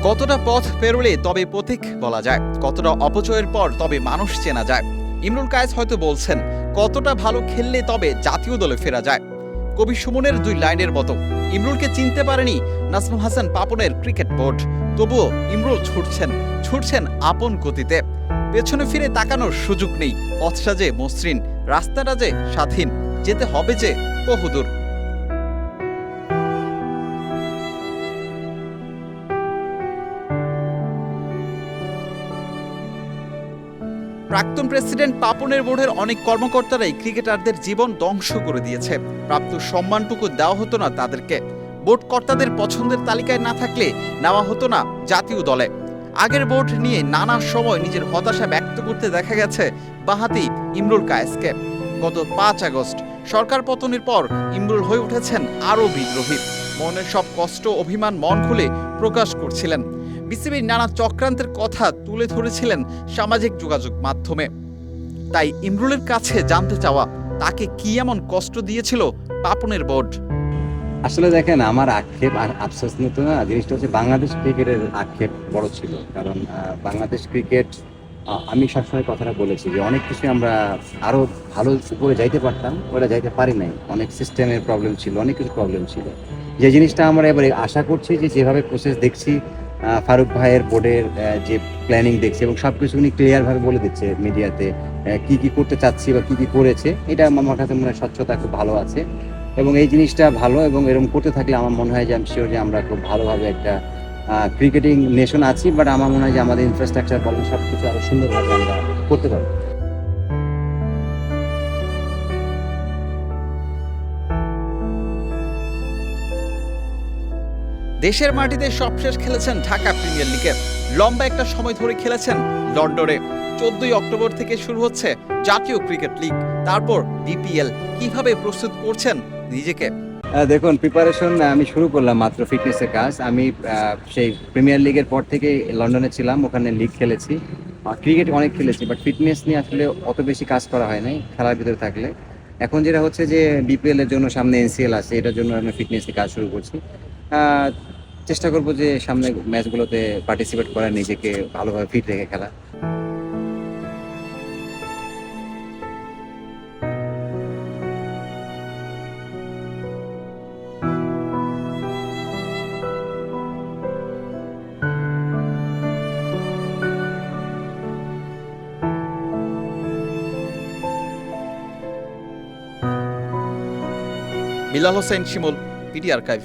কতটা পথ পেরোলে তবে পথিক বলা যায়, কতটা অপচয়ের পর তবে মানুষ চেনা যায়। ইমরুল কায়েস হয়তো বলছেন, কতটা ভালো খেললে তবে জাতীয় দলে ফেরা যায়। কবি সুমনের দুই লাইনের মতো। ইমরুলকে চিনতে পারেনি নাজমুল হাসান পাপনের ক্রিকেট বোর্ড, তবুও ইমরুল ছুটছেন আপন গতিতে। পেছনে ফিরে তাকানোর সুযোগ নেই। পথটা যে মসৃণ, রাস্তাটা যে স্বাধীন, যেতে হবে যে বহুদূর। প্রাক্তন প্রেসিডেন্ট পাপনের বোর্ডের অনেক কর্মকর্তারাই ক্রিকেটারদের জীবন ধ্বংস করে দিয়েছে। প্রাপ্ত সম্মানটুকু দেওয়া হতো না তাদেরকে। বোর্ড কর্তাদের পছন্দের তালিকায় না থাকলে নেওয়া হতো না জাতীয় দলে। আগের বোর্ড নিয়ে নানা সময় নিজের হতাশা ব্যক্ত করতে দেখা গেছে বাঁহাতি ইমরুল কায়েসকে। গত 5 আগস্ট সরকার পতনের পর ইমরুল হয়ে উঠেছেন আরও বিদ্রোহী। মনের সব কষ্ট অভিমান মন খুলে প্রকাশ করছিলেন। বিসিবির নানা চক্রান্তের কথা তুলে ধরেছিলেন সামাজিক যোগাযোগ মাধ্যমে। তাই ইমরুলের কাছে জানতে চাওয়া, তাকে কি এমন কষ্ট দিয়েছিল পাপনের বোর্ড? আসলে দেখেন, আমার আক্ষেপ আর আফসোস নিত না, জিনিসটা হচ্ছে বাংলাদেশ ক্রিকেটের আক্ষেপ বড় ছিল। কারণ বাংলাদেশ ক্রিকেট, আমি সবসময় কথাটা বলেছি যে অনেক কিছু আমরা আরো ভালো উপরে যাইতে পারতাম, ওরা যাইতে পারি নাই। অনেক সিস্টেমের প্রবলেম ছিল, অনেক কিছু প্রবলেম ছিল। যে জিনিসটা আমরা এবারে আশা করছি যে যেভাবে প্রসেস দেখছি, ফারুক ভাইয়ের বোর্ডের যে প্ল্যানিং দেখছি এবং সব কিছু উনি ক্লিয়ারভাবে বলে দিচ্ছে মিডিয়াতে কি কি করতে চাচ্ছি বা কি কি করেছে, এটা আমার কাছে মনে হয় স্বচ্ছতা খুব ভালো আছে এবং এই জিনিসটা ভালো। এবং এরকম করতে থাকলে আমার মনে হয় যে আমি শিওর যে আমরা খুব ভালোভাবে একটা ক্রিকেটিং নেশন আছি। বাট আমার মনে হয় যে আমাদের ইনফ্রাস্ট্রাকচার বলেন সব কিছু আরো সুন্দরভাবে আমরা করতে পারবো। দেশের মাটিতে সবশেষ খেলেছেন ঢাকা প্রিমিয়ার লিগে। লম্বা একটা সময় ধরে খেলেছেন লন্ডনে। 14ই অক্টোবর থেকে শুরু হচ্ছে জাতীয় ক্রিকেট লিগ, তারপর বিপিএল। কিভাবে প্রস্তুত করছেন নিজেকে? দেখুন, প্রিপারেশন আমি শুরু করলাম মাত্র ফিটনেসের কাজ। আমি সেই প্রিমিয়ার লিগের পর থেকে লন্ডনে ছিলাম, ওখানে লিগ খেলেছি, ক্রিকেট অনেক খেলেছি, বাট ফিটনেস নিয়ে আসলে অত বেশি কাজ করা হয় নাই খেলার ভিতরে থাকলে। এখন যেটা হচ্ছে যে বিপিএল এর জন্য সামনে এনসিএল আছে, এটার জন্য আমি ফিটনেস নিয়ে কাজ শুরু করছি। চেষ্টা করবো যে সামনে ম্যাচগুলোতে পার্টিসিপেট করা, নিজেকে ভালোভাবে ফিট রেখে খেলা। বিলাল হোসেন শিমুল, পিডি আর্কাইভ।